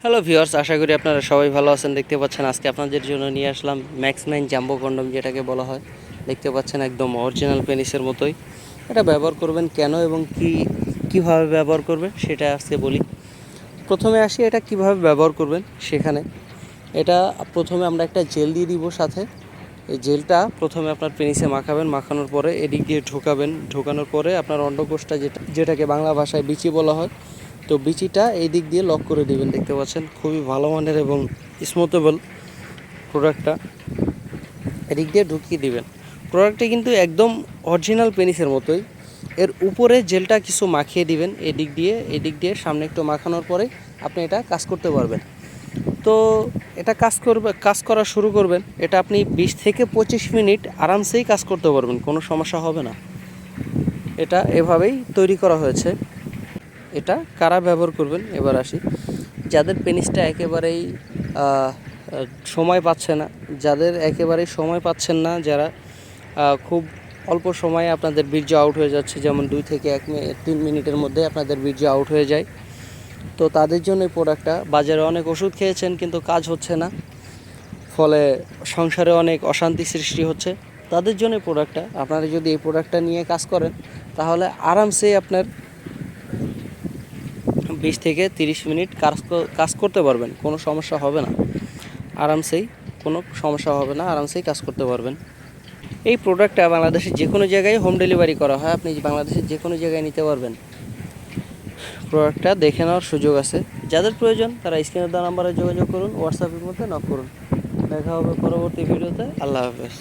Hello viewers, আশা করি আপনারা সবাই ভালো আছেন। দেখতে পাচ্ছেন আজকে আপনাদের জন্য নিয়ে আসলাম ম্যাক্স 9 জাম্বো কন্ডম, যেটাকে বলা হয়। দেখতে পাচ্ছেন একদম অরিজিনাল পেনিসের মতোই। এটা ব্যবহার করবেন কেন এবং কীভাবে ব্যবহার করবেন সেটা আজকে বলি। প্রথমে আসি এটা কিভাবে ব্যবহার করবেন সেখানে। এটা প্রথমে আমরা একটা জেল দিয়ে দিব সাথে। এই জেলটা প্রথমে আপনার পেনিসে মাখাবেন, মাখানোর পরে এদিক দিয়ে ঢোকাবেন। ঢোকানোর পরে আপনার অন্ডকোষটা যেটাকে বাংলা ভাষায় বিচি বলা হয়, তো বিচিটা এই দিক দিয়ে লক করে দিবেন। দেখতে পাচ্ছেন খুবই ভালো মানের এবং স্মুথেবল প্রোডাক্টটা এদিক দিয়ে ঢুকিয়ে দিবেন। প্রোডাক্টটা কিন্তু একদম অরিজিনাল পেনিসের মতোই। এর উপরে জেলটা কিছু মাখিয়ে দিবেন এদিক দিয়ে সামনে একটু মাখানোর পরে আপনি এটা কাজ করতে পারবেন। তো এটা কাজ করা শুরু করবেন। এটা আপনি 20 থেকে 25 মিনিট আরামসেই কাজ করতে পারবেন, কোনো সমস্যা হবে না। এটা এভাবেই তৈরি করা হয়েছে। এটা কারা ব্যবহার করবেন এবার আসি। যাদের পেনিসটা একেবারেই সময় পাচ্ছে না, যারা খুব অল্প সময়ে আপনাদের বীর্য আউট হয়ে যাচ্ছে, যেমন 2 থেকে 3 মিনিটের মধ্যে আপনাদের বীর্য আউট হয়ে যায়, তো তাদের জন্য এই প্রোডাক্টটা। বাজারে অনেক ওষুধ খেয়েছেন কিন্তু কাজ হচ্ছে না, ফলে সংসারে অনেক অশান্তি সৃষ্টি হচ্ছে। তাদের জন্য এই প্রোডাক্টটা। আপনারা যদি এই প্রোডাক্টটা নিয়ে কাজ করেন তাহলে আরামসেই আপনার 20 থেকে 30 মিনিট কাজ করতে পারবেন, কোনো সমস্যা হবে না। আরামসেই কাজ করতে পারবেন। এই প্রোডাক্টটা বাংলাদেশের যে কোনো জায়গায় হোম ডেলিভারি করা হয়। আপনি বাংলাদেশের যে কোনো জায়গায় নিতে পারবেন। প্রোডাক্টটা দেখে নেওয়ার সুযোগ আছে। যাদের প্রয়োজন তারা স্ক্রিনে দেওয়া নাম্বারে যোগাযোগ করুন, হোয়াটসঅ্যাপের মধ্যে নক করুন। দেখা হবে পরবর্তী ভিডিওতে। আল্লাহ হাফেজ।